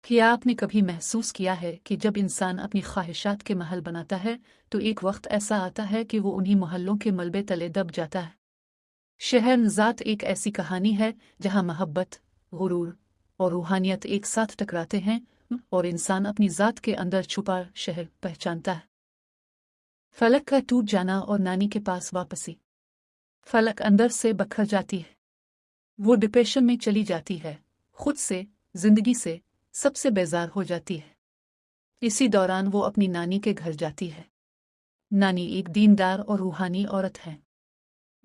क्या आपने कभी महसूस किया है कि जब इंसान अपनी ख्वाहिशात के महल बनाता है तो एक वक्त ऐसा आता है कि वो उन्हीं महलों के मलबे तले दब जाता है। शहरजाद एक ऐसी कहानी है जहाँ मोहब्बत, गुरूर और रूहानियत एक साथ टकराते हैं और इंसान अपनी ज़ात के अंदर छुपा शहर पहचानता है। फलक का टूट जाना और नानी के पास वापसी। फलक अंदर से बखर जाती है। वो डिप्रेशन में चली जाती है, खुद से, जिंदगी से, सबसे बेजार हो जाती है। इसी दौरान वो अपनी नानी के घर जाती है। नानी एक दीनदार और रूहानी औरत है।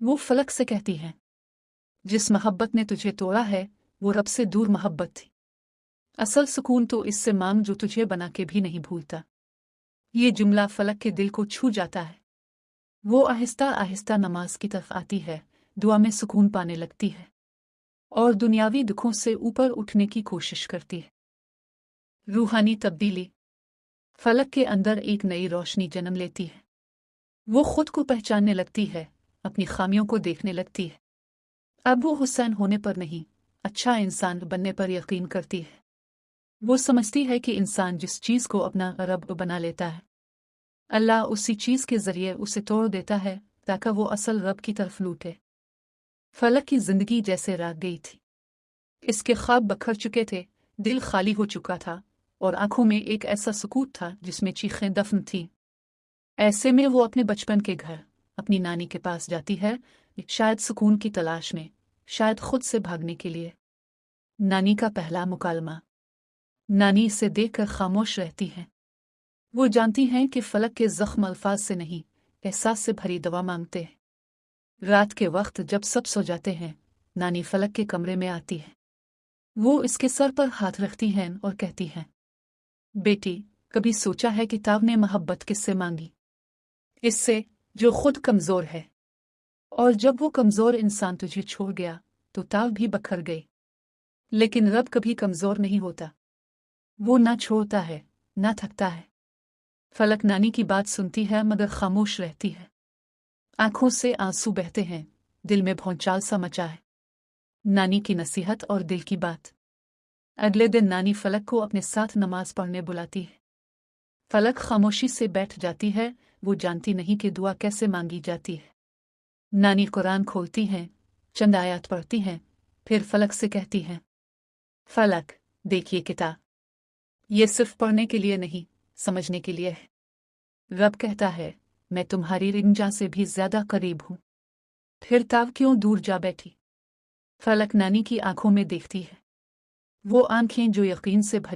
वो फलक से कहती है, जिस मोहब्बत ने तुझे तोड़ा है वो रब से दूर मोहब्बत थी। असल सुकून तो इससे मांग जो तुझे बना के भी नहीं भूलता। ये जुमला फलक के दिल को छू जाता है। वो आहिस्ता आहिस्ता नमाज की तरफ आती है, दुआ में सुकून पाने लगती है और दुनियावी दुखों से ऊपर उठने की कोशिश करती है। रूहानी तब्दीली। फलक के अंदर एक नई रोशनी जन्म लेती है। वो खुद को पहचानने लगती है, अपनी खामियों को देखने लगती है। अब वो हुसैन होने पर नहीं, अच्छा इंसान बनने पर यकीन करती है। वो समझती है कि इंसान जिस चीज़ को अपना रब बना लेता है, अल्लाह उसी चीज़ के ज़रिए उसे तोड़ देता है ताकि वो असल रब की तरफ लूटे। फलक की ज़िंदगी जैसे राग गई थी। इसके ख्वाब बखर चुके थे, दिल खाली हो चुका था और आंखों में एक ऐसा सुकूत था जिसमें चीखें दफन थीं। ऐसे में वो अपने बचपन के घर, अपनी नानी के पास जाती है, शायद सुकून की तलाश में, शायद खुद से भागने के लिए। नानी का पहला मुकालमा। नानी इसे देखकर खामोश रहती हैं। वो जानती हैं कि फलक के जख्म अल्फाज से नहीं, एहसास से भरी दवा मांगते हैं। रात के वक्त जब सब सो जाते हैं, नानी फलक के कमरे में आती है। वो इसके सर पर हाथ रखती हैं और कहती हैं, बेटी, कभी सोचा है कि ताव ने मोहब्बत किससे मांगी? इससे जो खुद कमजोर है। और जब वो कमजोर इंसान तुझे छोड़ गया तो ताव भी बखर गई। लेकिन रब कभी कमजोर नहीं होता। वो ना छोड़ता है, ना थकता है। फलक नानी की बात सुनती है मगर खामोश रहती है। आंखों से आंसू बहते हैं, दिल में भौंचाल सा मचा है। नानी की नसीहत और दिल की बात। अगले दिन नानी फलक को अपने साथ नमाज पढ़ने बुलाती है। फलक खामोशी से बैठ जाती है, वो जानती नहीं कि दुआ कैसे मांगी जाती है। नानी कुरान खोलती हैं, चंद आयत पढ़ती हैं, फिर फलक से कहती हैं, फलक, देखिए किताब। ये सिर्फ पढ़ने के लिए नहीं, समझने के लिए है। रब कहता है, मैं तुम्हारी रिंजा से भी ज्यादा करीब हूं। फिर ताव क्यों दूर जा बैठी? फलक नानी की आंखों में देखती है। वो आंखें जो यकीन से भरी